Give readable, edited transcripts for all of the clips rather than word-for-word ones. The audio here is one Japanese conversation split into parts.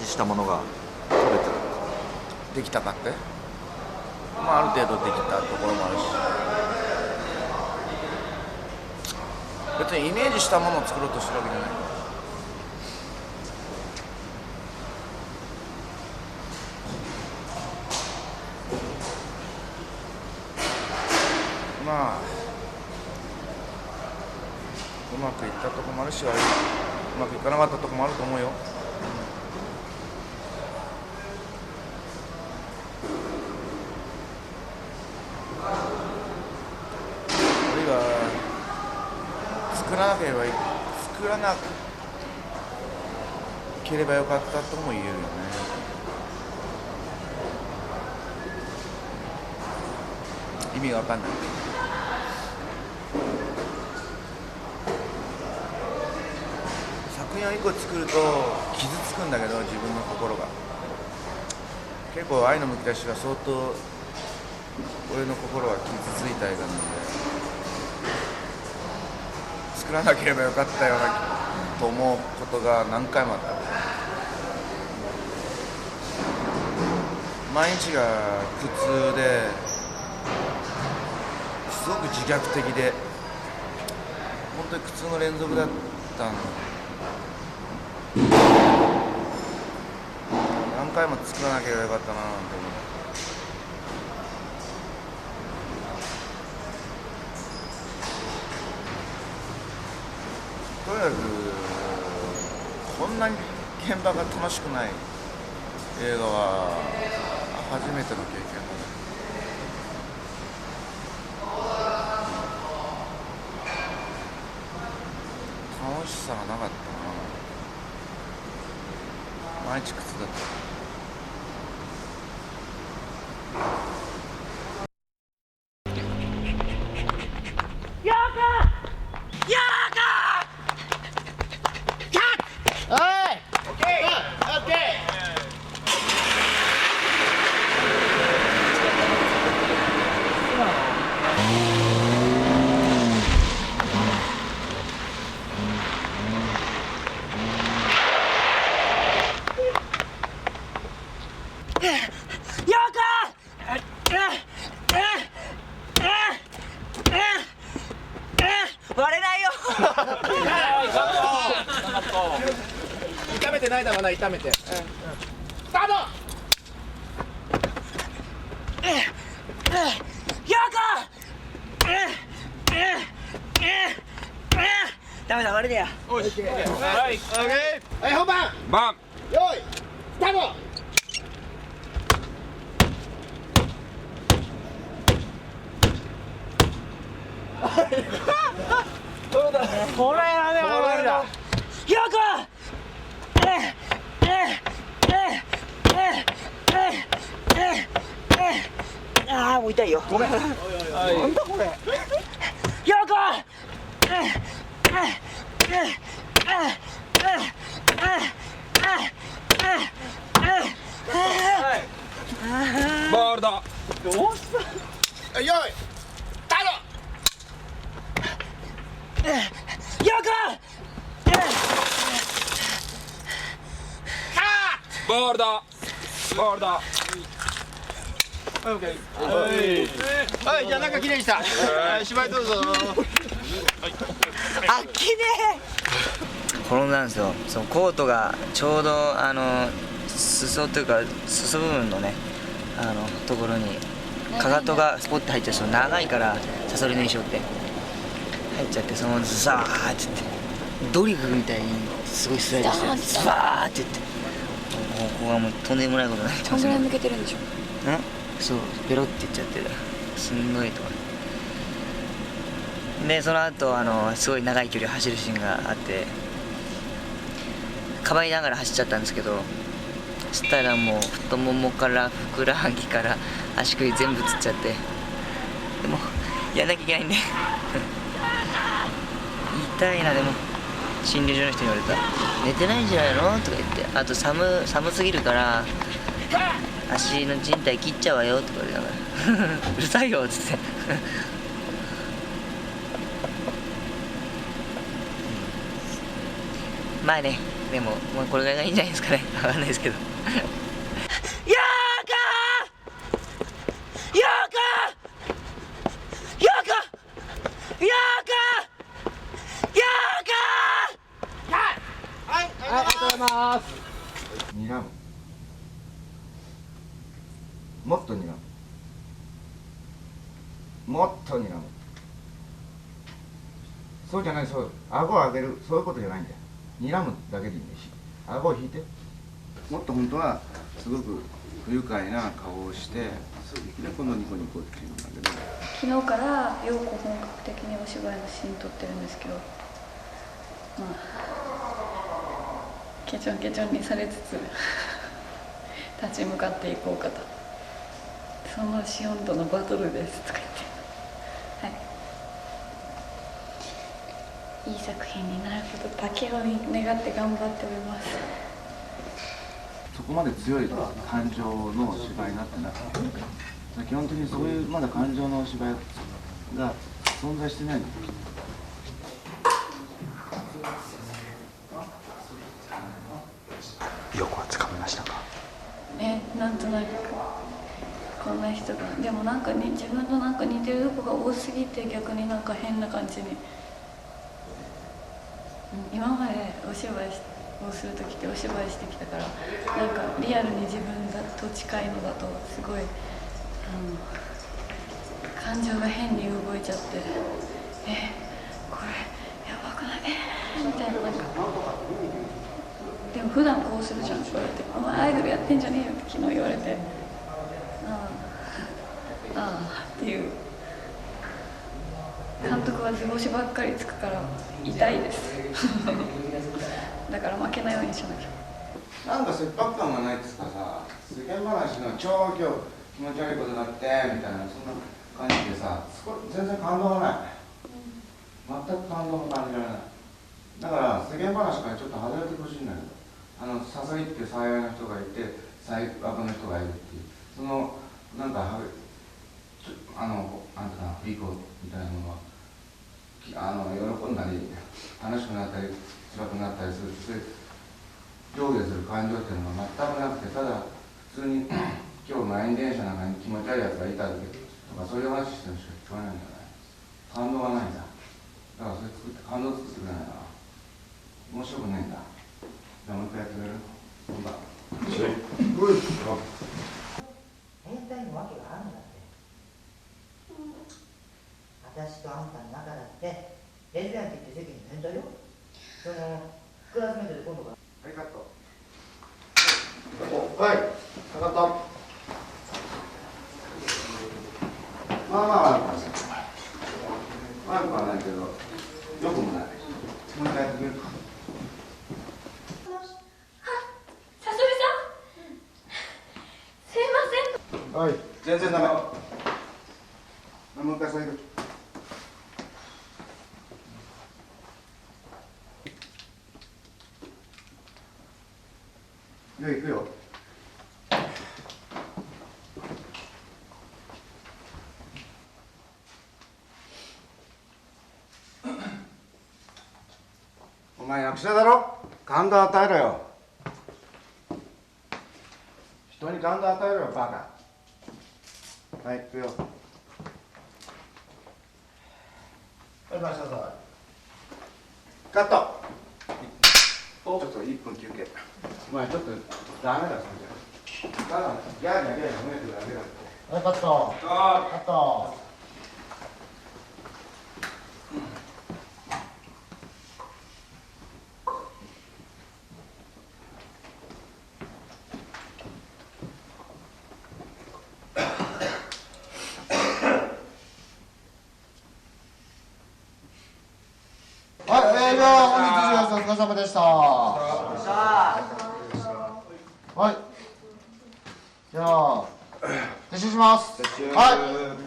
したものが取れてる。できたかって、ある程度できたところもあるし、別にイメージしたものを作ろうとしてるわけじゃない。うまくいったとこもあるし、うまくいかなかったとこもあると思うよ。俺が作らなければよかったとも言えるよね。意味がわかんない。作品を1個作ると傷つくんだけど、自分の心が結構愛のむき出しは相当俺の心は傷ついた映画なので、作らなければよかったよなと思うことが何回もあった。毎日が苦痛ですごく自虐的で、本当に苦痛の連続だったの。何回も作らなければよかったななんて思う。とにかくこんなに現場が楽しくない映画は初めての経験だね。楽しさがなかったな。毎日苦痛だった。割れないよ。痛めてないだろうな、痛めて。スタート。ダメだ、割れねえや。はい、はい、本番。用意スタート。これやね、これだ。ああ、もう痛いよ。ごめん。なんだこれ。ボールド。どうした。用意スタート。ボールド。ボールド。はい、じゃあ中きれいにした。芝居どうぞ。あっきねえ。転んだんですよ。そのコートがちょうど裾というか裾部分のねところにかかとがスポッて入っちゃう。その長いからサソリの衣装って入っちゃって、そのままザーって言ってドリルみたいにすごいスライドしてザーって言って、ここがもうとんでもないことになってますね。こんぐらい抜けてるんでしょ。そうペロっていっちゃってる。すんごいとこで、その後すごい長い距離を走るシーンがあって、かばいながら走っちゃったんですけど、そしたらもう太ももからふくらはぎから足首全部つっちゃって、でもやんなきゃいけないんで痛いな。でも診療所の人に言われた。寝てないんじゃないのとか言って、あと寒すぎるから足の靭帯切っちゃうわよとか言いながらうるさいよっつってまあね、でももうこれぐらいがいいんじゃないですかね。わかんないですけど。睨む、もっと睨む、もっと睨む。そうじゃない、そう顎を上げる、そういうことじゃないんだよ。睨むだけでいいんだし、顎を引いて。もっと本当はすごく不愉快な顔をして、でこのニコニコっていうんだけど、昨日からようこ本格的にお芝居のシーン撮ってるんですけど、まあケチョンケチョンにされつつ立ち向かっていこうかと。そのシオンとのバトルですとか言って、はい、いい作品になることだけを願って頑張っております。そこまで強い感情の芝居になってなくて、基本的にそういうまだ感情の芝居が存在してないんだよ。よくはつかめましたか？なんとなくこんな人が、でもなんかね、自分となんか似てるとこが多すぎて、逆になんか変な感じに。今までお芝居をする時ってお芝居してきたから、なんかリアルに自分と近いのだとすごい感情が変に動いちゃって、これやばくないみたいな、なんかでも普段こうするじゃんって言われて、お前アイドルやってんじゃねえよって昨日言われて、っていう。監督は図星ばっかりつくから痛いですだから負けないようにしなきゃ。なんか切迫感がないっつうかさ、世間話の超今日気持ち悪いことになってみたいな、そんな感じでさ、全然感動がない、全く感動が感じられない。だから世間話からちょっと外れてほしいんだけど、ささぎっていう幸いな人がいて最悪の人がいるっていう、そのなんかなんていうかな、いい子みたいなものは喜んだり楽しくなったり辛くなったりする、そういう上下する感情っていうのが全くなくて、ただ普通に今日満員電車なんかに気持ち悪いやつがいたとか、そういう話してるしか聞こえないんじゃない。感動がないんだ。だからそれ作って感動作ってくれないな。面白くないんだ。じゃあもう一回やってくれる？本番。変態のわけがあるんだって。私とあんたの中だってレズビアンって言って世間に変態よ。そのクラスメートで今度から。はい、カット。はい、カット。まあまあ悪くはない。悪くはないけど、よくもない。もう一回やってくれるか。さすみさん、すいません。はい、全然ダメ。もう一回下げる。行くよ。お前役者だろ、感動与えろよ。人に感動与えろよ、バカ。はい、行くよ。はい、回しなさい。カット。ちょっと1分休憩。お前ちょっとダメだ、それじゃ。ただギャーギャーギャーギャー褒めてるだけだって。はい、カット。カット。はい、では本日お疲れ様でした。はい。じゃあ撤収します。はい。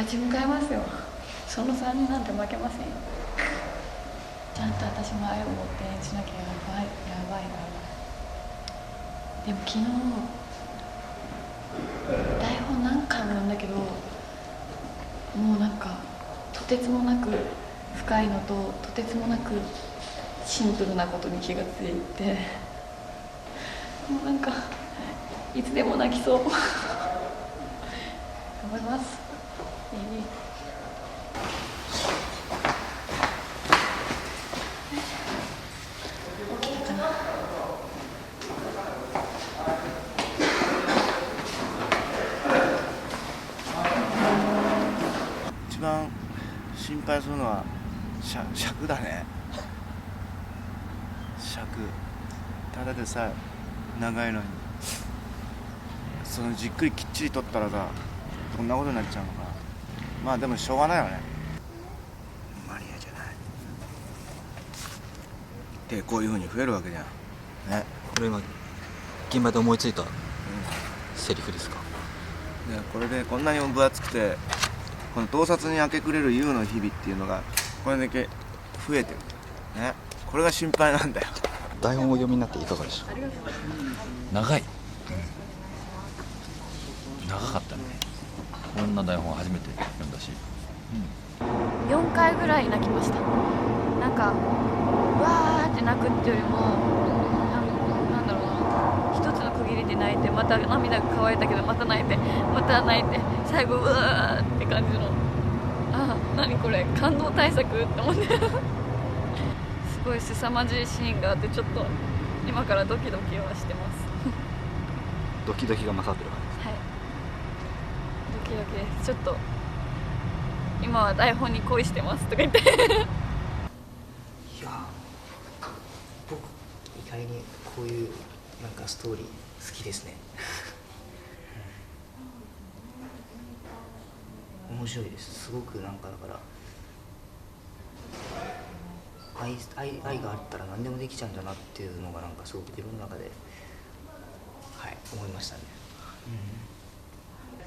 立ち向かいますよ。その3人なんて負けませんよ。ちゃんと私も愛を持って演じなきゃやばいな。でも昨日台本何回も読んだけど、もうなんかとてつもなく深いのととてつもなくシンプルなことに気がついて、もうなんかいつでも泣きそう。頑張ります。一番心配するのは尺だね。尺ただでさえ長いのに、そのじっくりきっちり撮ったらさこんなことになっちゃうのか。まあでもしょうがないよね。マリアじゃないでこういう風に増えるわけじゃんね。これ今現場で思いついたセリフですか？でこれでこんなにも分厚くて、この盗撮に明け暮れる優の日々っていうのがこれだけ増えてるね。これが心配なんだよ。台本を読みになっていかがでした？長い、長かったね。こんな台本は初めて読んだし、4回ぐらい泣きました。なんかわーって泣くっていうよりも、なんだろうな、一つの区切りで泣いて、また涙が乾いたけどまた泣いて、また泣いて、最後うわーって感じの、何これ感動対策って思ってすごい凄まじいシーンがあって、ちょっと今からドキドキはしてますドキドキが勝ってる感はい、ドキドキです。ちょっと今は台本に恋してますとか言っていや僕意外にこういうなんかストーリー好きですね面白いです。すごくなんかだから愛があったら何でもできちゃうんだなっていうのがなんかすごく自分の中ではい思いましたね。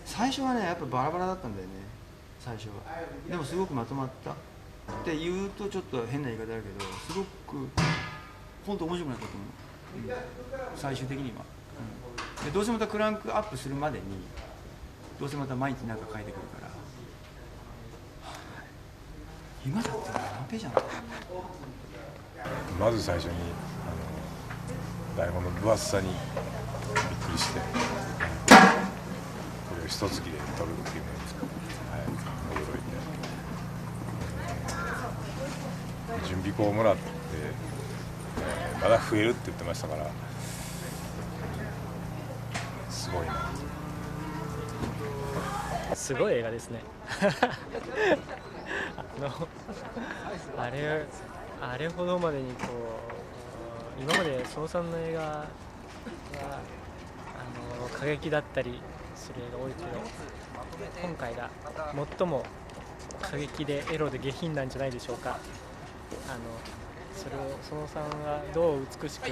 最初はねやっぱバラバラだったんだよね。最初はでもすごくまとまったって言うとちょっと変な言い方だけど、すごく本当面白くなったと思う、最終的には、でどうせまたクランクアップするまでにどうせまた毎日なんか書いてくるから、今だって何ページなの？まず最初に台本の分厚さにびっくりして、これを一月で撮るっていうのに、驚いて、準備稿をもらって、まだ増えるって言ってましたから、すごいな。すごい映画ですねあれほどまでにこう今まで曽野さんの映画は過激だったりする映画多いけど、今回が最も過激でエロで下品なんじゃないでしょうか。それを曽野さんがどう美しく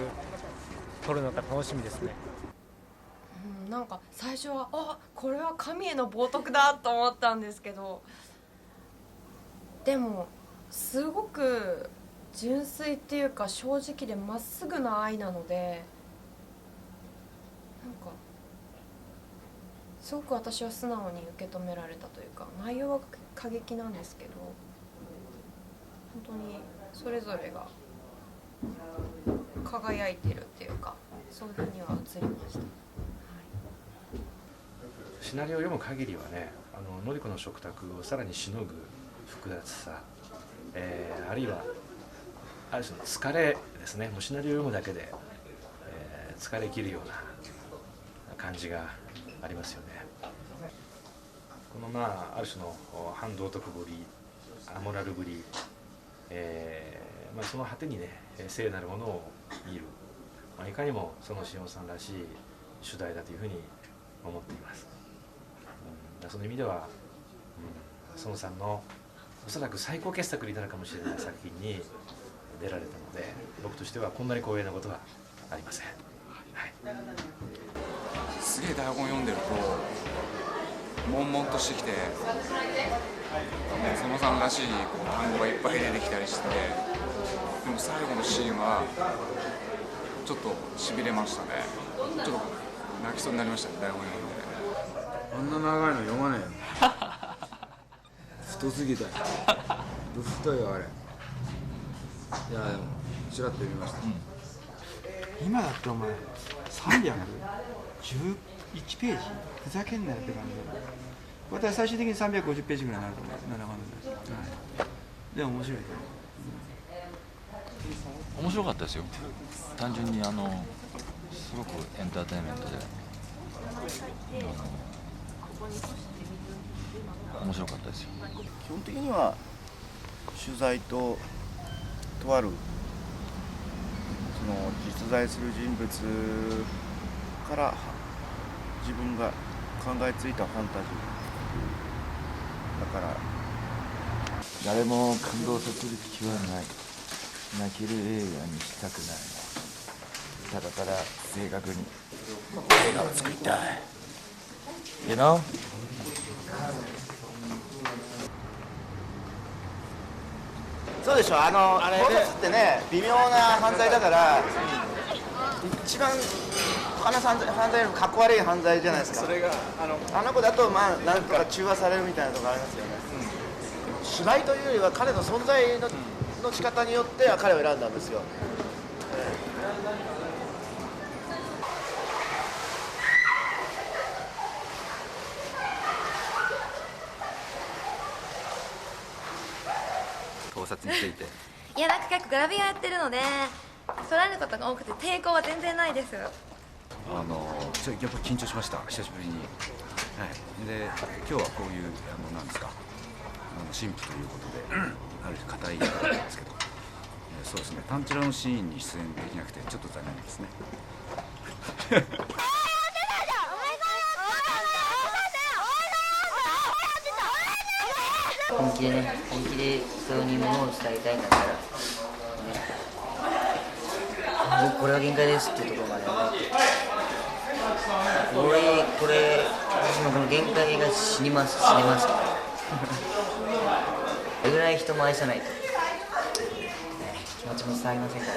撮るのか楽しみですね。なんか最初はこれは神への冒涜だと思ったんですけど、でもすごく純粋っていうか正直でまっすぐな愛なので、なんかすごく私は素直に受け止められたというか、内容は過激なんですけど本当にそれぞれが輝いてるっていうか、そういうふうには映りました。シナリオを読む限りはね、のりこの食卓をさらにしのぐ複雑さ、あるいはある種の疲れですね。もうシナリオを読むだけで、疲れ切るような感じがありますよね。このある種の反道徳ぶり、アモラルぶり、その果てにね聖なるものを見る、いかにもそのしおんさんらしい主題だというふうに思っています。その意味では、園さんのおそらく最高傑作になるかもしれない作品に出られたので、僕としてはこんなに光栄なことはありません。はい、すげえ台本読んでると悶々としてきて、そのさんらしいこう単語がいっぱい出てきたりして、でも最後のシーンはちょっとしびれましたね。ちょっと泣きそうになりましたね、台本読んで。あんな長いの読まねえよ。太すぎたよ。太いよあれ。いやでもちらっと読みました。今だってお前311ページふざけんなよって感じで、私最終的に350ページぐらいになると思う。なんだかんだで、でも面白いと面白かったですよ。単純にすごくエンターテインメントで、面白かったですよ。基本的には取材ととあるその実在する人物から自分が考えついたファンタジーだから、誰も感動させる気はない。泣ける映画にしたくない。ただただ正確に映画を作りたい。You know? そうでしょ、盗撮ってね微妙な犯罪だから、一番他の犯罪よりもかっこ悪い犯罪じゃないですか。それがあの子だとまあなんとか中和されるみたいなところありますよね。芝居というよりは彼の存在の仕方によっては彼を選んだんですよ。盗撮について。いや、なんか結構グラビアやってるので撮られることが多くて抵抗は全然ないです。やっぱ緊張しました、久しぶりに。はい、で今日はこういうなんですか、神父ということで、ある種硬い役だったんですけど、そうですね、パンチラのシーンに出演できなくてちょっと残念ですね。本気で人に物を伝えたいんだったら、僕これは限界ですっていうところまで思って、この限界が死ねますから、それぐらい人も愛さないと気持ちも伝わりませんから。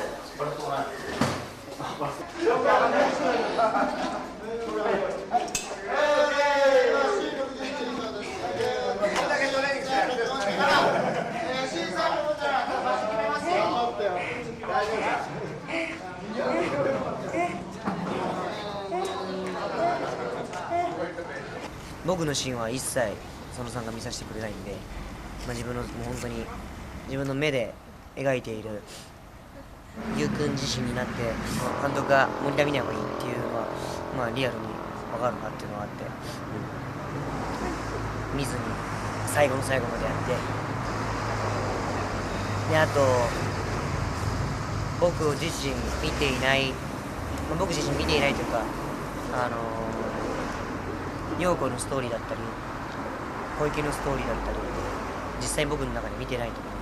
僕のシーンは一切そのさんが見させてくれないんで、自分のもう本当に自分の目で描いているゆうくん自身になって、監督がモニター見ない方がいいっていうのは、リアルに分かるなっていうのがあって、見ずに最後の最後までやって、であと僕自身見ていない、僕自身見ていないというか、陽子のストーリーだったり小池のストーリーだったり実際僕の中で見てないと思うの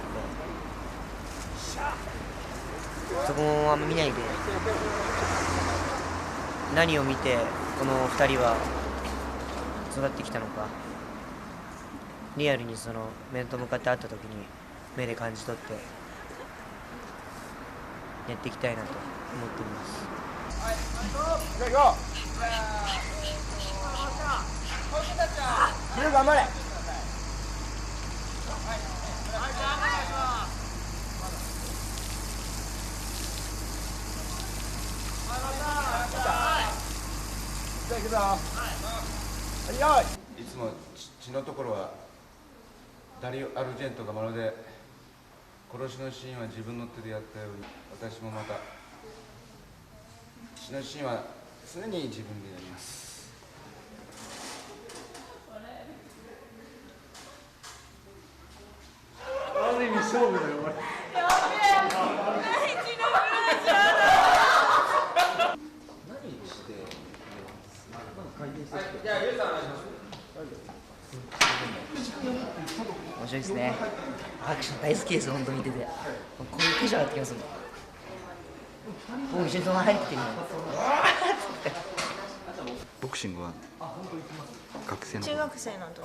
で、そこもあんま見ないで、何を見てこの2人は育ってきたのか、リアルにその面と向かって会った時に目で感じ取ってやっていきたいなと思っています。頑張れ。じゃあ行くぞ。はい。いつも血のところはダリオ・アルジェントがまるで殺しのシーンは自分の手でやったように、私もまた血のシーンは常に自分でやります。ある意味勝負だよ、お前。面白いですね。アクション大好きです、本当見てて。こういうテンション上がってきますもん。僕一緒にその入ってきてるの。ボクシングは学生の中学生の時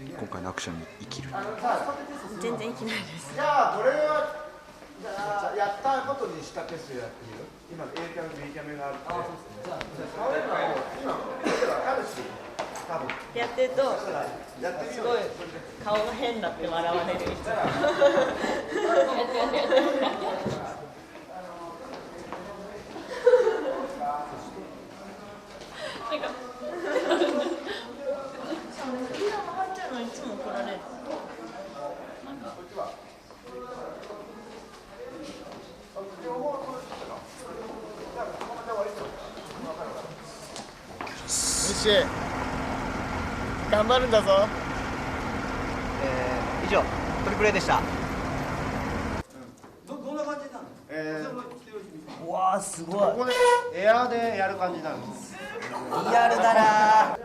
に今回のアクションに生きる。全然生きないです。じゃあこれはじゃあやったことにしたテストやってみる。今 A キャメ B キャメがあるって。じゃあ顔今分かるし多分やってるとやってみよう。すごい顔が変になって笑われる。いつも怒られる。西頑張るんだぞ。以上トリプル A でした。どんな感じなの？うわーすごい。ここでエアーでやる感じなんです。リアルだなー。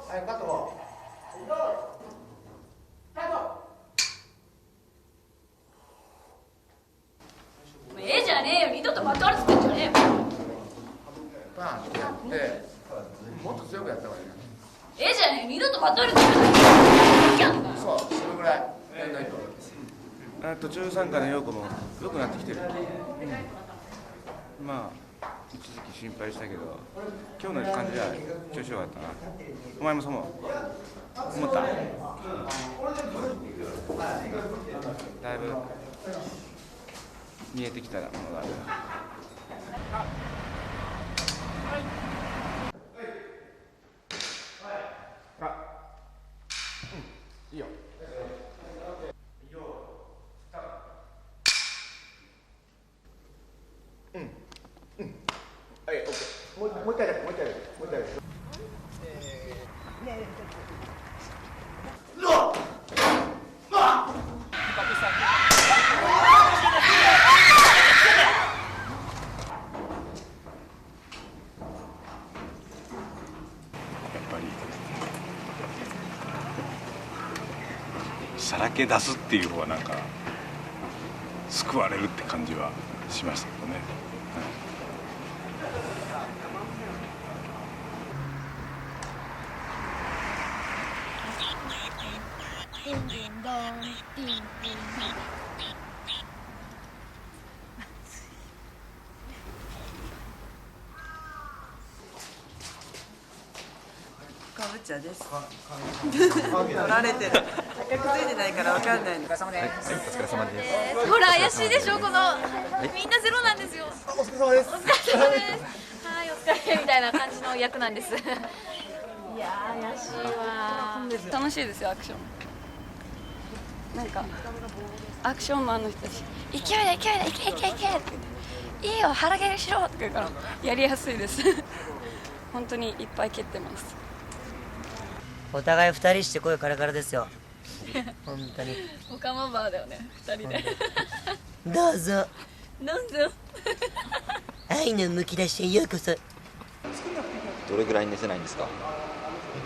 はい、カット。ええじゃねえよ、二度とまたあるっつってんじゃねえよ。パンってやってもっと強くやった方がいい。ええじゃねえよ、二度とまたあるっつってんじゃねえよ。そう、それぐらいやんないと。中参加の陽子も良くなってきてる。まあ一時期心配したけど今日の感じは調子良かったな。お前もそう思った？だいぶ見えてきたものがある。いいよ。はい、オッケー。もう一回だけ、もう一回だけ、もう一回だけ。さらけ出すっていう方がなんか救われるって感じはしましたけどね。ディンディンドン、ディンディンドン。かぶっちゃです。取られてる。高くついてないからわかんないの。お疲れ様です。お疲れ様です。ほら怪しいでしょこのみんなゼロなんですよ。お疲れ様です。お疲れ様です。はいお疲れみたいな感じの役なんです。いやー怪しいわ。楽しいですよ、アクション。なんかアクションマンの人たち勢いでいけいけって言っていいよ腹蹴りしろって言うからやりやすいです。本当にいっぱい蹴ってます。お互い2人して声カラカラですよ。本当に。オカマバーだよね、2人で。どうぞ。どうぞ。愛のむき出しへようこそ。どれぐらい寝せないんですか？1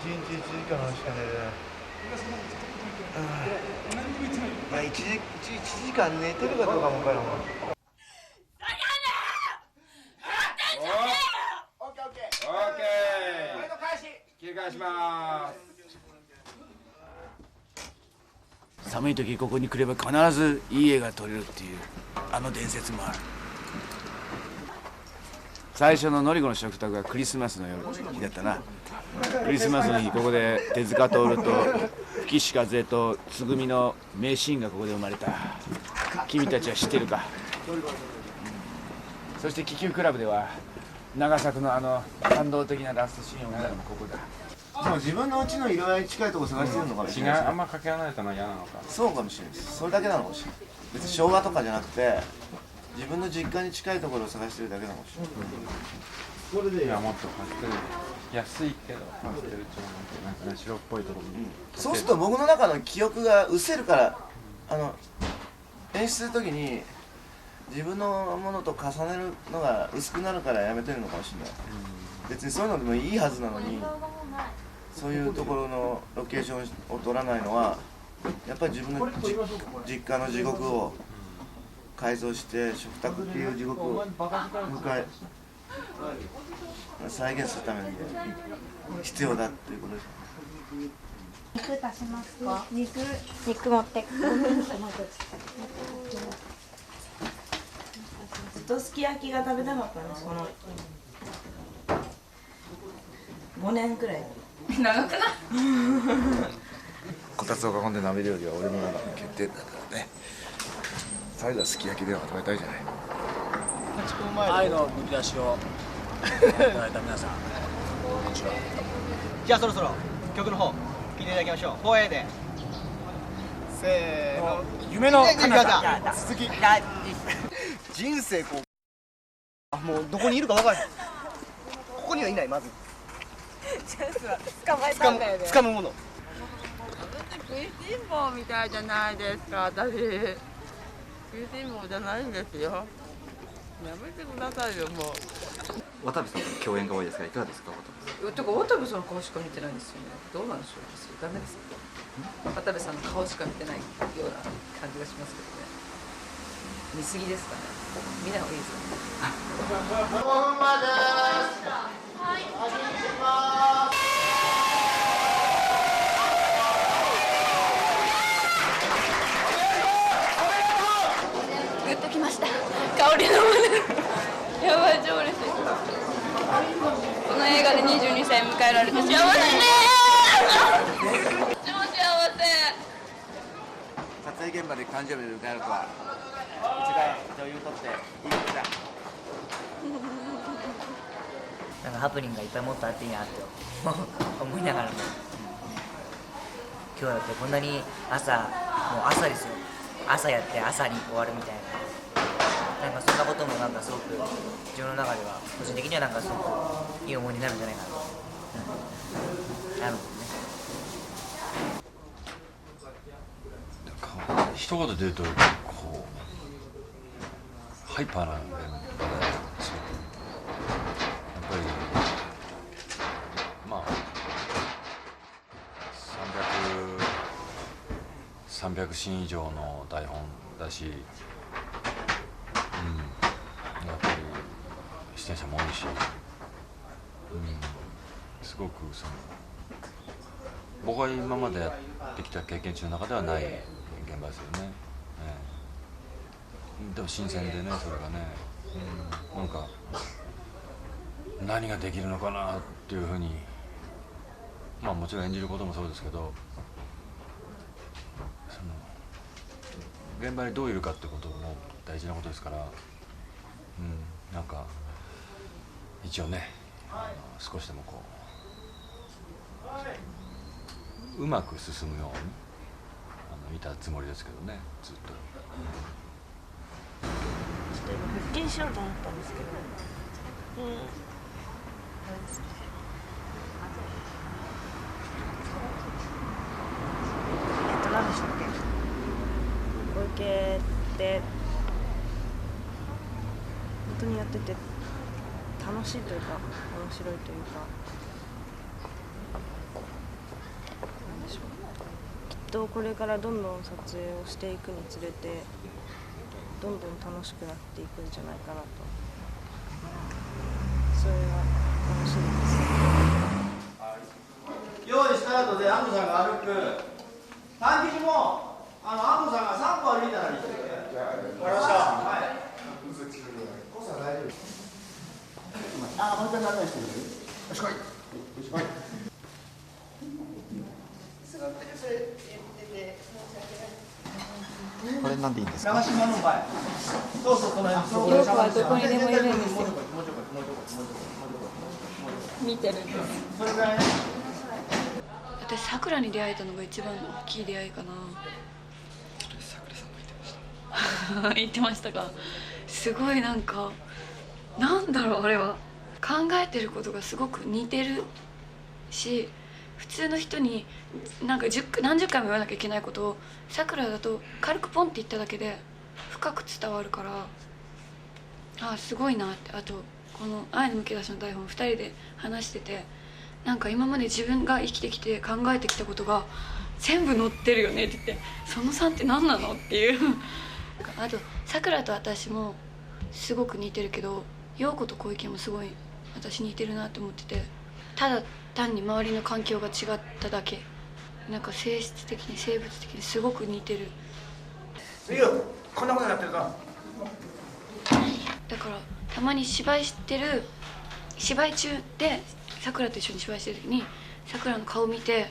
日1時間しか寝れない。まあ1時間寝てるかどうかも分からんわ。オッケーオッケー。オッケー。これの返し。切り返します。寒い時ここに来れば必ずいい絵が撮れるっていうあの伝説もある。最初ののり子の食卓がクリスマスの夜日だったな。クリスマスの日ここで手塚徹と吹石和恵とつぐみの名シーンがここで生まれた。君たちは知ってるか？そして気球クラブでは長作のあの感動的なラストシーンを見たのもここだ。でも自分の家の色合いに近いところ探してるのかもしれない、違う、あんまかけ離れたのは嫌なのか。そうかもしれないです。それだけなのかもしれない。別に昭和とかじゃなくて自分の実家に近いところを探してるだけなのかもしれない。それでいやもっとパステル安いけどパステル調なんかね白っぽいところに、そうすると僕の中の記憶が失せるから演出するときに自分のものと重ねるのが薄くなるからやめてるのかもしれない。別にそういうのでもいいはずなのにそういうところのロケーションを撮らないのはやっぱり自分の実家の地獄を改造して食卓っていう地獄を再現するために必要だっていうことです。肉足しますか？肉持ってずっとすき焼きが食べたかったんです。この5年くらい長くない？こたつを囲んで鍋料理は俺の中の決定だからね。最後はすき焼きでは食べたいじゃない。愛のむき出しをいただいた皆さん、こんにちは。じゃあそろそろ曲の方聴いていただきましょう。4A でせーの、夢の彼方続き人生こうもうどこにいるか分からない。ここにはいない。まず捕まえたんだよね。掴むもの。食いしん坊みたいじゃないですか。私食いしん坊じゃないんですよ。やめてくださいよもう。渡部さんと共演が多いですがいかがですか？てか渡部さんの顔しか見てないんですよね。どうなんでしょう。ダメですか？渡部さんの顔しか見てないような感じがしますけどね。見すぎですかね。見ない方がいいですかね。5分前です。はい。始めます。グッときました。香りのやばい、超嬉しい。この映画で22歳迎えられて幸せねー。超幸せ。撮影現場で誕生日で迎えるとは一大女優にとっていいことだ。なんかハプニングがいっぱいもっとあっていいなって思いながらも、今日だってこんなに朝、もう朝ですよ。朝やって朝に終わるみたいな、なんかそんなこともなんかすごく自分の中では個人的にはなんかすごくいい思いになるんじゃないかなと、なるんですね。一言で言うとこうハイパーな現場ですよ。やっぱりまあ300シーン以上の台本だし、やっぱり出演者も多いし、すごく僕が今までやってきた経験値の中ではない現場ですよね。でも新鮮でね、それがね、なんか何ができるのかなっていうふうに、まあもちろん演じることもそうですけど、現場にどういるかってことも大事なことですから、なんか一応ね、少しでもこううまく進むようにいたつもりですけどね、ずっと。ちょっと今腹筋しようと思ったんですけど、何でしたっけ？小池って本当にやってて楽しいというか面白いというか、なんでしょう、きっとこれからどんどん撮影をしていくにつれてどんどん楽しくなっていくんじゃないかなと、それは楽しみです。用意した後で安藤さんが歩く。短期も安藤さんが3歩歩いたらいい。わかりました。はい。あ、もう一回何してる？よしこい。よしこい。座ってるそれ言ってて申し訳ない。これなんでいいんですか？長島の前。そうそう、この辺。よくはどこにでもいるんですよ。見てるんです。それぐらい。私さくらに出会えたのが一番の大きい出会いかな。さくらさんも言ってました。言ってましたか。すごいなんかなんだろう、あれは考えてることがすごく似てるし、普通の人になんか何十回も言わなきゃいけないことをさくらだと軽くポンって言っただけで深く伝わるから、すごいなって。あとこの「愛のむき出し」の台本2人で話してて、なんか今まで自分が生きてきて考えてきたことが全部載ってるよねって言って、その3って何なのっていうあとさくらと私もすごく似てるけど、陽子と小池もすごい私似てるなって思ってて、ただ単に周りの環境が違っただけ、なんか性質的に生物的にすごく似てる。いいよ、こんなことになってるか。だからたまに芝居中でさくらと一緒に芝居してる時にさくらの顔見て、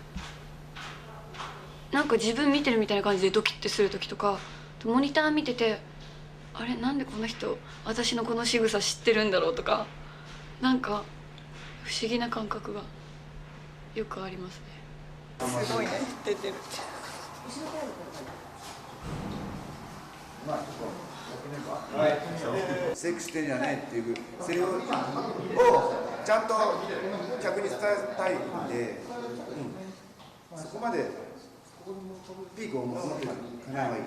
なんか自分見てるみたいな感じでドキッてする時とか、モニター見てて、あれなんでこの人私のこの仕草知ってるんだろうとか、なんか不思議な感覚がよくありますね。すごいね、出てる。セックスしてんじゃないっていうセリフをちゃんと客に伝えたいんで、そこまでピークを持ってかない方がいい。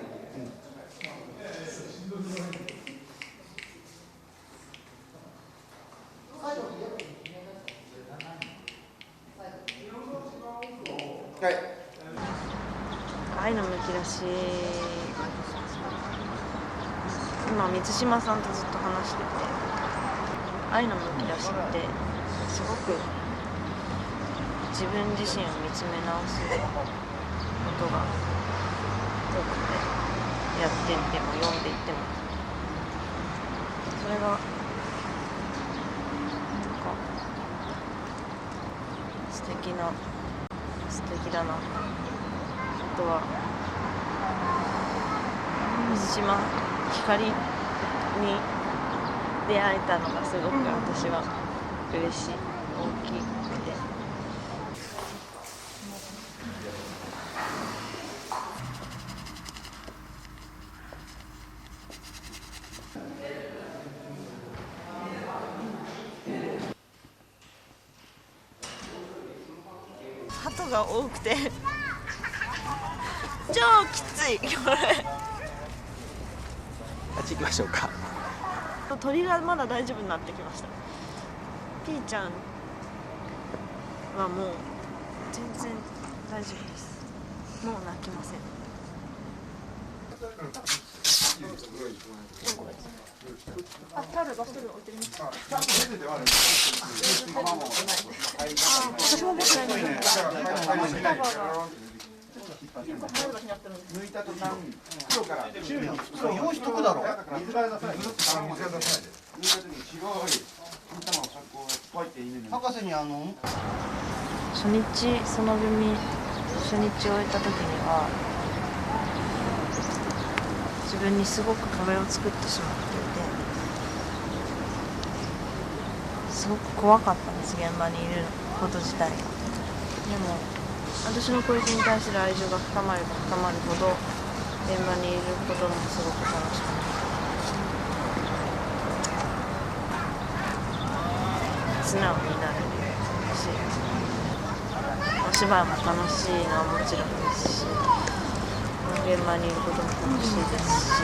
はい。愛のむき出し、今満島さんとずっと話してて、愛のむき出しってすごく自分自身を見つめ直すことが多くて、やっていっても読んでいってもそれがなんか素敵だな。あとは水島ひかりに出会えたのがすごく私は嬉しい、大きいので。鳩が多くて超きついこれ。あっち行きましょうか。鳥がまだ大丈夫になってきました。ピーちゃんはもう全然大丈夫です。もう泣きません。あ、タオルバストル置いてるね。私も持ってないのに。抜いた途端、黒からそう用意しとくだろう。水から出さないで。抜いた時に白い金玉をこうポイって入れる。博士に初日その組初日を終えた時には自分にすごく壁を作ってしまっていて、すごく怖かったんです、現場にいること自体が。でも私の小池に対する愛情が深まれば深まるほど現場にいることもすごく楽しくなって素直になれるし、お芝居も楽しいのはもちろんですし、現場にいることも楽しいですし、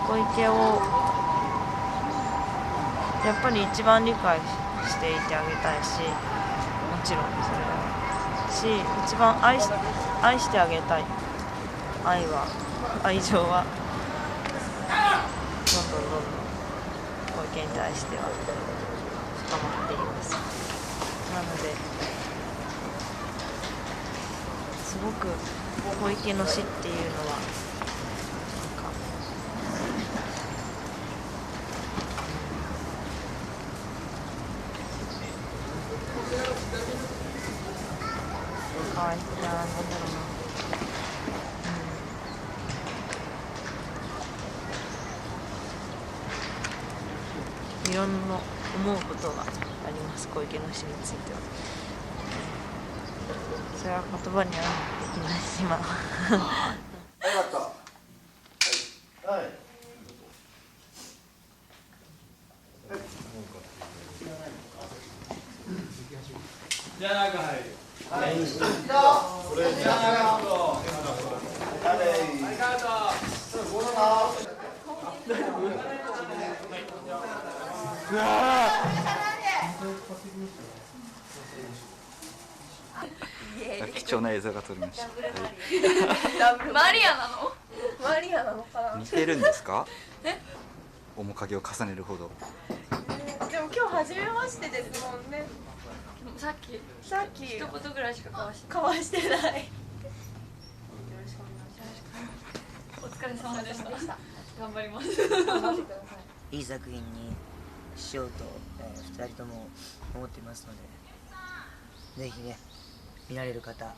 小池をやっぱり一番理解していてあげたいし、もちろんそれはし、一番愛してあげたい。愛情はどんどん小池に対しては深まっています。なのですごく小池の死っていうのはかわいそうだな、なんだろうな、いろんな思うことがあります、小池の死については。それは言葉にはできないです今。はい。じゃあ中入る。はい。いいよ。これじゃあ中本。ありがとう。ごめんな。貴重な映像が撮れました。マリアなの？マリアなのかな。似てるんですか？え？面影を重ねるほど。でも今日初めましてですもんね。さっき一言ぐらいしか交わしてない。お疲れ様でした。頑張ります。いい作品にしようと、2人とも思っていますので、ぜひね、見られる方、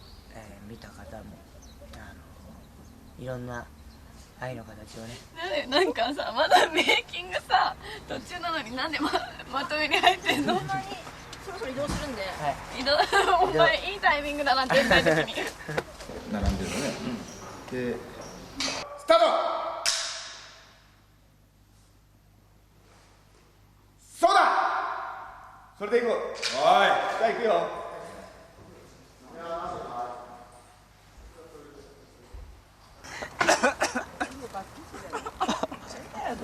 見た方もいろんな愛の形をね。なんかさ、まだメイキングさ途中なのになんで まとめに入ってんの？そろそろ移動するんで、移動お前いいタイミングだな絶対的に。並んでるのね。でスタート。そうだ。それでいこう。おい。じゃあ行くよ。お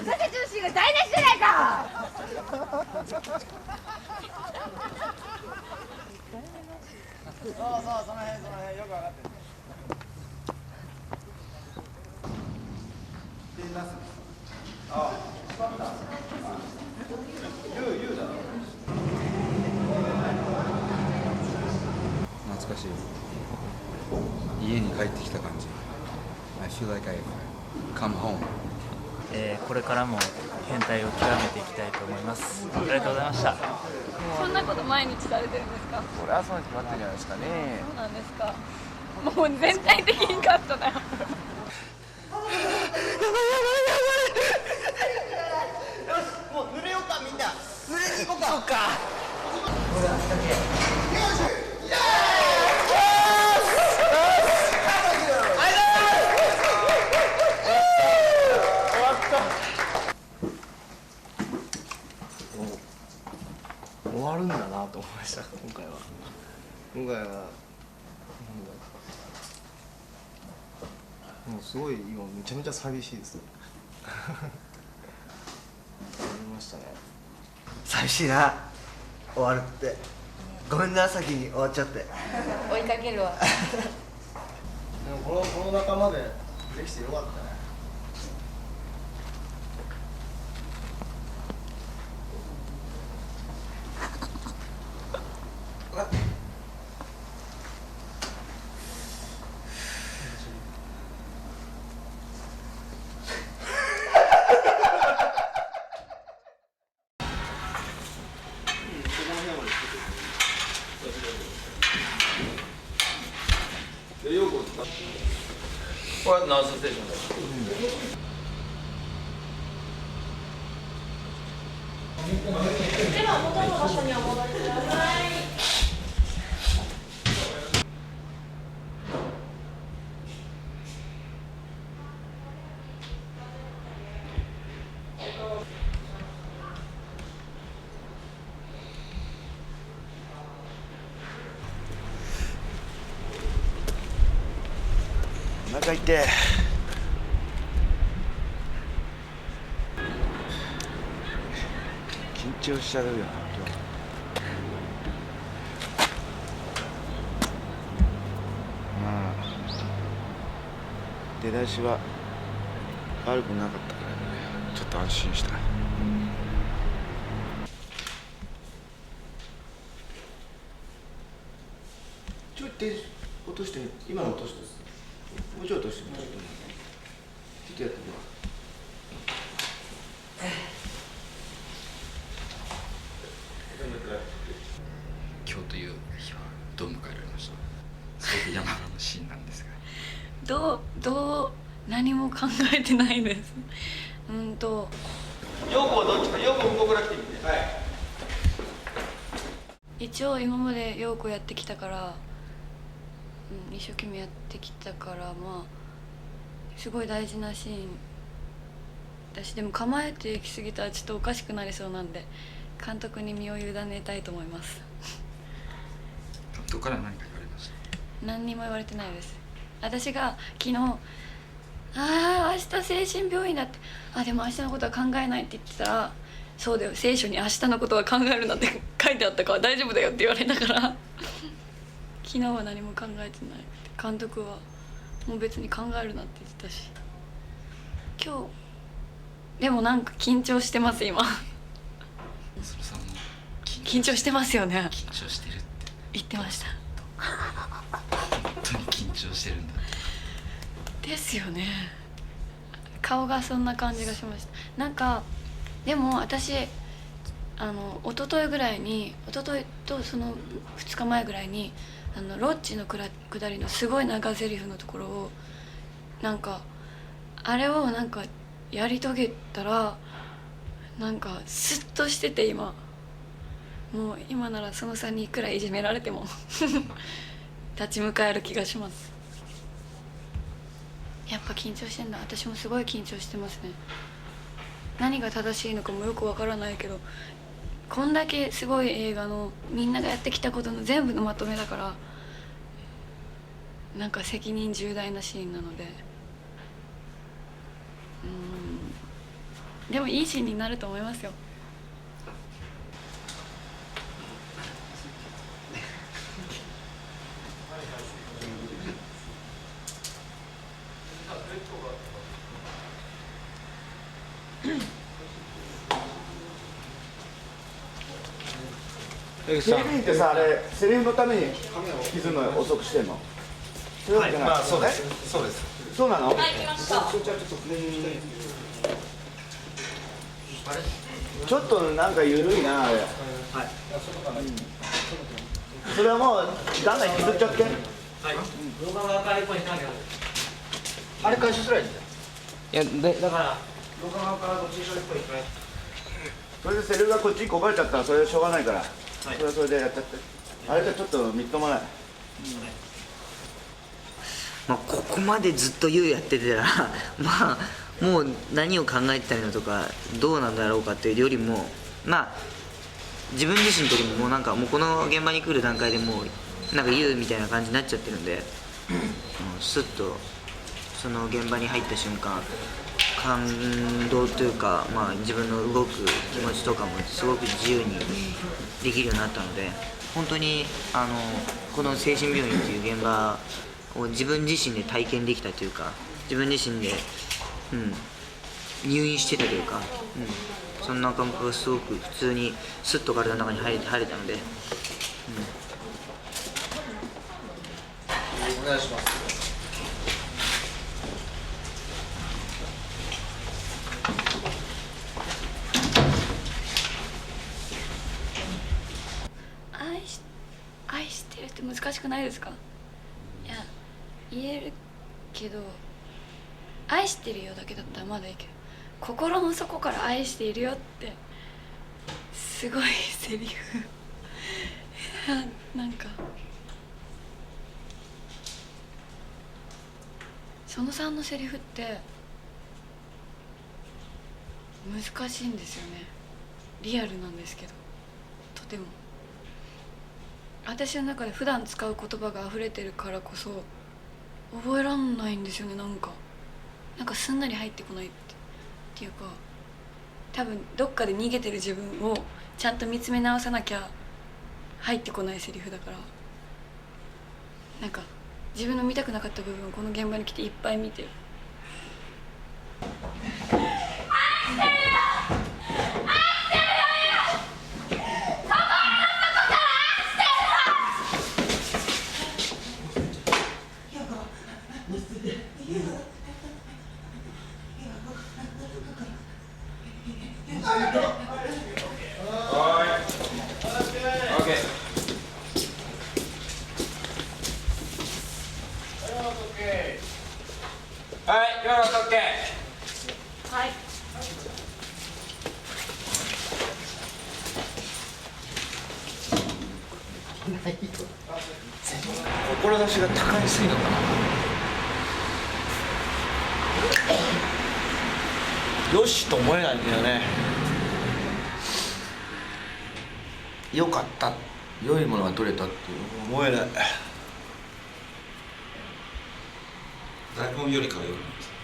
酒中心が台無しじゃないか。そうその辺よく分かってる。懐かしい。家に帰ってきた感じ。I feel like I've come home. これからも変態を極めていきたいと思います。ありがとうございました。そんなこと毎日されてるんですか？これはそうに決まってるんじゃないですかね。そうなんですか。もう全体的にカットだよ。もう濡れようかみんな。濡れに行こうか。そっか。終わるんだなと思いました。今回はもうすごい今めちゃめちゃ寂しいですね。思いましたね。寂しいな、終わるって。ごめんな、先に終わっちゃって。追いかけるわ。でもこの仲間でできてよかったね。これはナースステーションだよ。では元の場所にお戻りください。お腹痛い。緊張しちゃうよな今日。まあ出だしは悪くなかったからね、ちょっと安心した。ちょっと落として今の落として。もうちょい落としてもらってもちょっとやってみよう。今日という日はどう迎えられました？すごく山のシーンなんですが。どう何も考えてないです。陽子はどっちか、陽子向こうから来てみて。はい。一応今まで陽子やってきたから、一生懸命やってきたから、まあすごい大事なシーンだし、でも構えていきすぎたらちょっとおかしくなりそうなんで、監督に身を委ねたいと思います。監督から何か言われました？何にも言われてないです。私が昨日明日精神病院だって、でも明日のことは考えないって言ってたら、そうだよ、聖書に明日のことは考えるなって書いてあったから大丈夫だよって言われたから昨日は何も考えてない。監督はもう別に考えるなって言ってたし、今日でもなんか緊張してます今。それさんも緊張してますよね。緊張してるって言ってました。本当に緊張してるんだですよね。顔がそんな感じがしました。なんかでも私一昨日ぐらいに、一昨日とその2日前ぐらいにロッチの下りのすごい長ゼリフのところをなんかあれをなんかやり遂げたらなんかスッとしてて、今もう今ならその3にいくらいじめられても立ち向かえる気がします。やっぱ緊張してんだ。私もすごい緊張してますね。何が正しいのかもよくわからないけど、こんだけすごい映画のみんながやってきたことの全部のまとめだから、なんか責任重大なシーンなので、でもいいシーンになると思いますよ。警備員ってさ、あれセリフのために気づくの遅くしてんの？そういうわけじゃない。まあそうです。そうです。そうなの？はい、来ました。ちょっとなんか緩いなあれ。はい。それはもうガンガン引きずっちゃって。はい。動画が赤い子に投げる。あれ回収すらいいんだよ。いやだから動画側からどっちにしろっぽいから。それでセリフがこっちにこばれちゃったらそれはしょうがないから。それはそれでやっちゃって。あれじゃちょっとみっともない。まあ、ここまでずっと優やってたらまあもう何を考えてたのとかどうなんだろうかっていうよりも、まあ自分自身の時にもうなんかもうこの現場に来る段階でもうなんか優みたいな感じになっちゃってるんで、もうスッとその現場に入った瞬間感動というか、まあ、自分の動く気持ちとかもすごく自由にできるようになったので、本当にこの精神病院っていう現場を自分自身で体験できたというか、自分自身で、入院してたというか、そんな感覚がすごく普通にスッと体の中に入れたので、お願いします。愛してるって難しくないですか？いや言えるけど、愛してるよだけだったらまだいいけど、心の底から愛しているよってすごいセリフなんかその3のセリフって難しいんですよね。リアルなんですけど、とても私の中で普段使う言葉が溢れてるからこそ覚えらんないんですよね。なんかすんなり入ってこないっていうか、多分どっかで逃げてる自分をちゃんと見つめ直さなきゃ入ってこないセリフだから、なんか自分の見たくなかった部分をこの現場に来ていっぱい見てる。はい、今の OK。はい。志が高いすぎるのかな。よしと思えないんだよね。よかった、良いものが取れたって思えない。台本よりからよくないですか？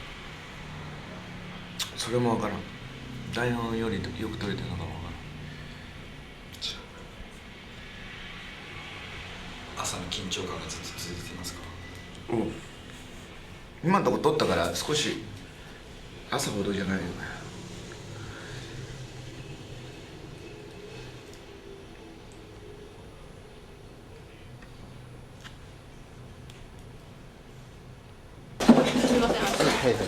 それも分からん。台本よりよく取れてるのかも分からん。朝の緊張感がずっと続いてますか？うん。今のとこ撮ったから少し朝ほどじゃないよね。すみません。はいはい。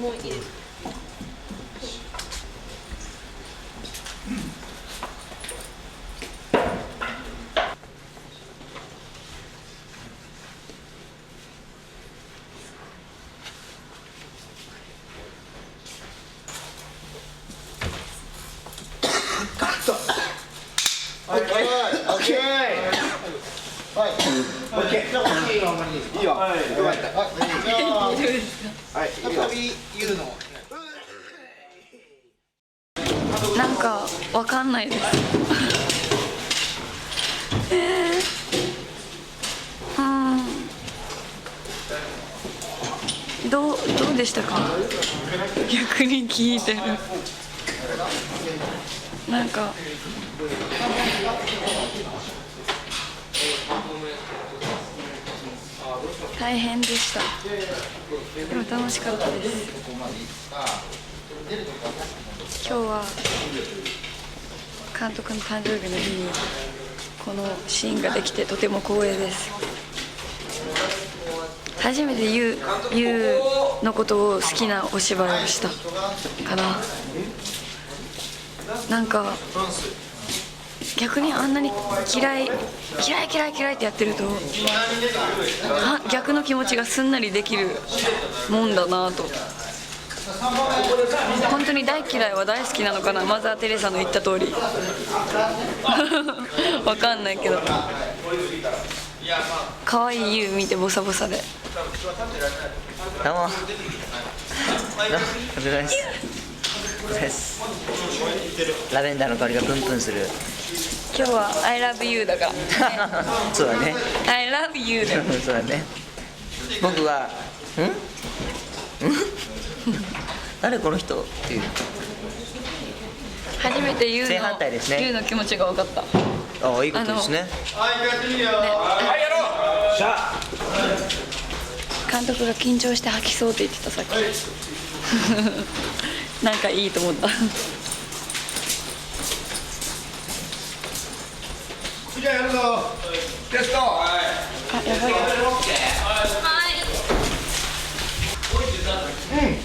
もういいですか。なんかわかんないです。どうでしたか？逆に聞いてる。なんか大変でした。でも楽しかったです。今日は監督の誕生日の日にこのシーンができてとても光栄です。初めてユウのことを好きなお芝居をしたかな。なんか逆にあんなに嫌いってやってると逆の気持ちがすんなりできるもんだなと。本当に大嫌いは大好きなのかな、マザー・テレサの言った通り。わかんないけど可愛いユウ見てボサボサで。どうも。お疲れ様です。ラベンダーの香りがプンプンする。今日は I love you だから、ね、そうだね。 I love you だそうだね。僕は誰この人っていう。初めてユウ正反対ですね。ユウの気持ちが分かった。ああ、いいことですね。はいやってみるよ。はいやろう。しゃ。監督が緊張して吐きそうって言ってたさっき。なんかいいと思った。じゃあやるぞ。テスト。はい。あ、やばい。はい。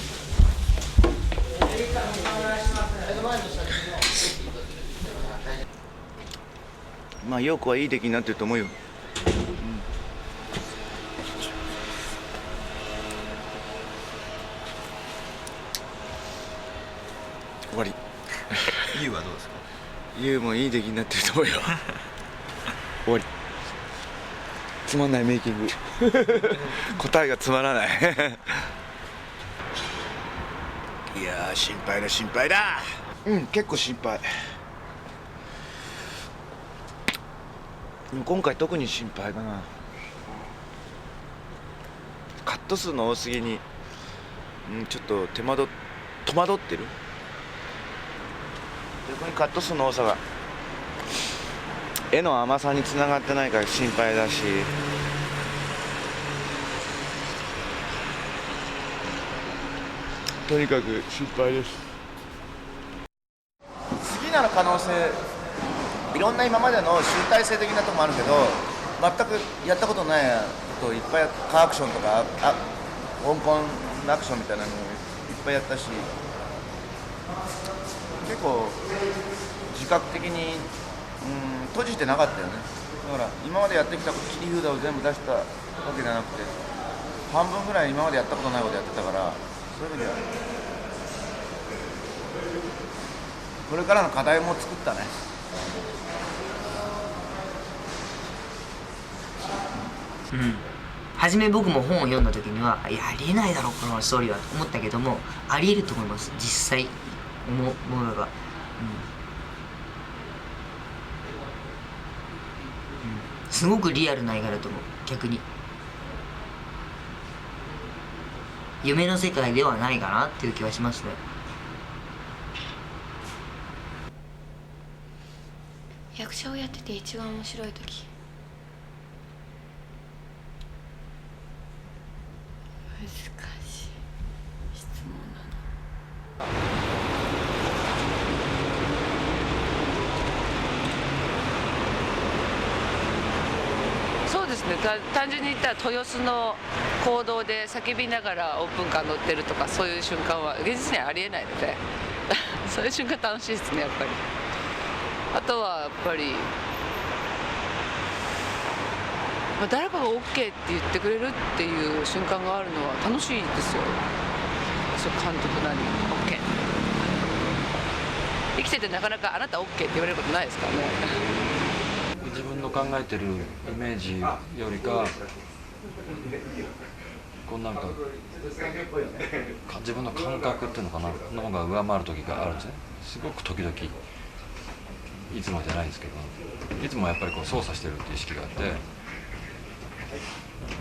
まあ陽子はいい出来になってると思うよ。終わり。ユウはどうですか？ユウもいい出来になってると思うよ。終わり。つまんないメイキング。答えがつまらない。いやー、心配だ心配だ。結構心配。でも今回特に心配だな。カット数の多すぎに、ちょっと手間取っ戸惑ってる。逆にカット数の多さが絵の甘さにつながってないから心配だし、とにかく心配です。次なる可能性、いろんな今までの集大成的なところもあるけど、全くやったことないことをいっぱいカーアクションとか香港アクションみたいなのをいっぱいやったし、結構自覚的に閉じてなかったよね。だから今までやってきた切り札を全部出したわけじゃなくて、半分ぐらい今までやったことないことやってたから、そういう意味ではこれからの課題も作ったね。うん、初め僕も本を読んだ時にはいやありえないだろこのストーリーはと思ったけども、ありえると思います。実際思えば、すごくリアルな映画だと思う。逆に夢の世界ではないかなっていう気はしますね。役者をやってて一番面白い時、難しい質問だな。そうですね、単純に言ったら豊洲の公道で叫びながらオープンカー乗ってるとか、そういう瞬間は現実にはありえないのでそういう瞬間楽しいですね、やっぱり。あとはやっぱり、誰かが OK って言ってくれるっていう瞬間があるのは楽しいですよ。そう監督なり OK、 生きててなかなかあなた OK って言われることないですからね自分の考えてるイメージよりか、こうなんか自分の感覚っていうのかなの方が上回る時があるんですね。すごく時々、いつもじゃないですけど、いつもやっぱりこう操作してるっていう意識があって、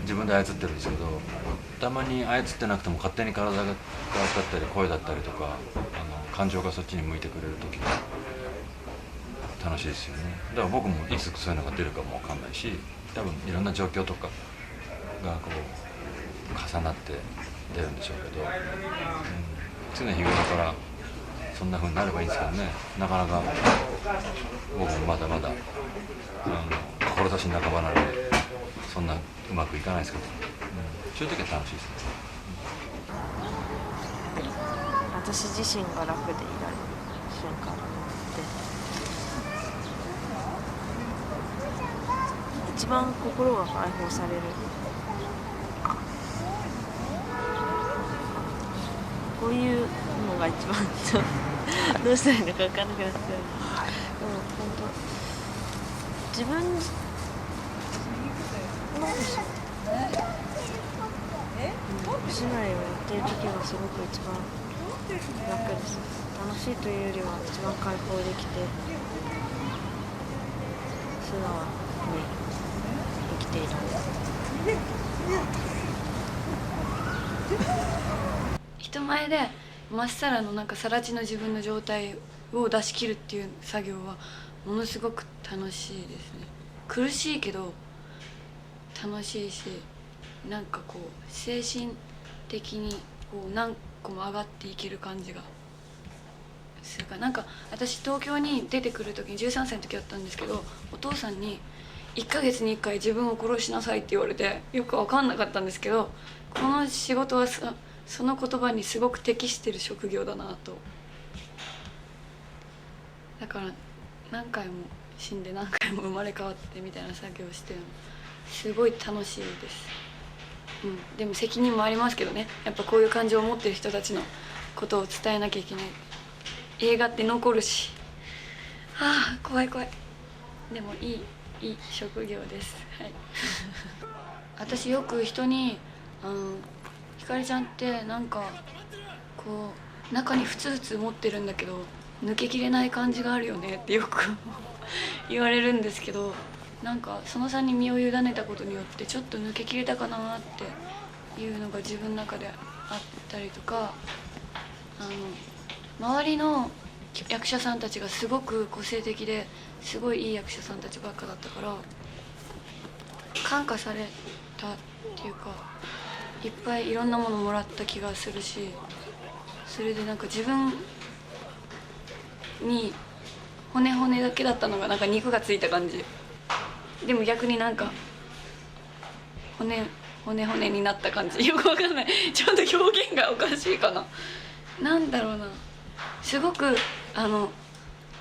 自分で操ってるんですけど、たまに操ってなくても勝手に体がだったり声だったりとか、感情がそっちに向いてくれる時が楽しいですよね。だから僕もいつそういうのが出るかも分かんないし、多分いろんな状況とかがこう重なって出るんでしょうけど、常日頃からそんな風になればいいんですけどね、なかなか僕もまだまだ志半ばなのでそんなうまくいかないですけど、そういう時は楽しいですね。私自身が楽でいられる瞬間で、一番心が解放される。こういうのが一番どうしたらいいのか分かんなくなっちゃう。でも本当自分なんでしょう、姉妹をやってる時がすごく一番楽です。楽しいというよりは一番解放できて素直に生きている。人前でまっさらのなんか更地の自分の状態を出し切るっていう作業はものすごく楽しいですね。苦しいけど楽しいし、なんかこう精神的にこう何個も上がっていける感じがするから、なんか私東京に出てくる時に13歳の時だったんですけど、お父さんに1ヶ月に1回自分を殺しなさいって言われてよく分かんなかったんですけど、この仕事はその言葉にすごく適してる職業だなと。だから何回も死んで何回も生まれ変わってみたいな作業をしてるのすごい楽しいです。でも責任もありますけどね、やっぱこういう感情を持ってる人たちのことを伝えなきゃいけない。映画って残るし、怖い怖い。でもいい職業です。はい私よく人にひかりちゃんってなんかこう中にふつふつ持ってるんだけど抜けきれない感じがあるよねってよく言われるんですけど、なんかそのさんに身を委ねたことによってちょっと抜けきれたかなっていうのが自分の中であったりとか、周りの役者さんたちがすごく個性的ですごいいい役者さんたちばっかだったから感化されたっていうかいっぱいいろんなものもらった気がするしそれでなんか自分に骨だけだったのがなんか肉がついた感じでも逆になんか骨になった感じよくわかんないちょっと表現がおかしいかななんだろうなすごく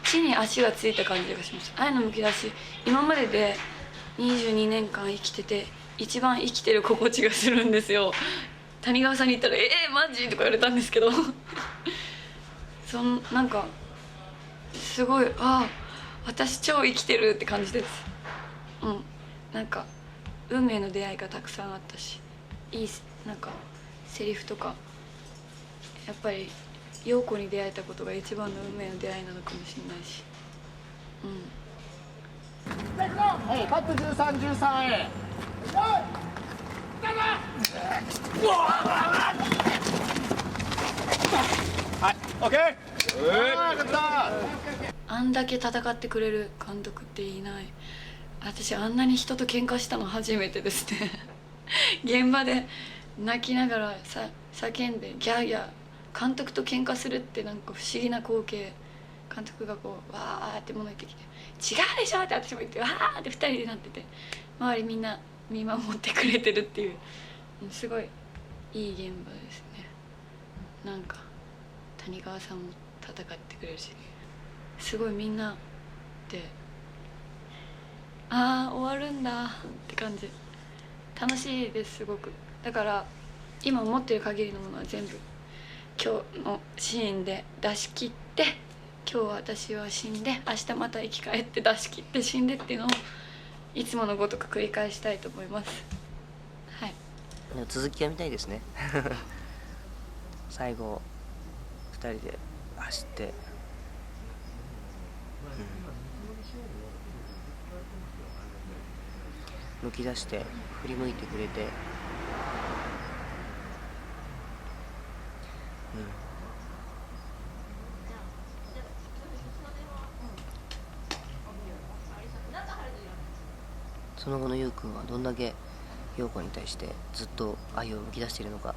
地に足がついた感じがします。愛のむき出し今までで22年間生きてて一番生きてる心地がするんですよ。谷川さんに言ったら「マジ?」とか言われたんですけどなんかすごい私超生きてるって感じです。なんか運命の出会いがたくさんあったしいいなんかセリフとかやっぱり陽子に出会えたことが一番の運命の出会いなのかもしれないしカット13、13A。はい、オッケー。あんだけ戦ってくれる監督っていない。私あんなに人と喧嘩したの初めてですね現場で泣きながら叫んでギャーギャー監督と喧嘩するってなんか不思議な光景監督がこうわーって物言ってきて違うでしょって私も言ってわーって2人でなってて周りみんな見守ってくれてるっていうすごいいい現場ですね。なんか谷川さんも戦ってくれるしすごいみんなで終わるんだって感じ楽しいですすごく。だから今持ってる限りのものは全部今日のシーンで出し切って今日私は死んで明日また生き返って出し切って死んでっていうのをいつものごとく繰り返したいと思います。はい。続きが見たいですね最後2人で走って、むき出して振り向いてくれて、その後の優くんはどんだけ陽子に対してずっと愛をむき出しているのか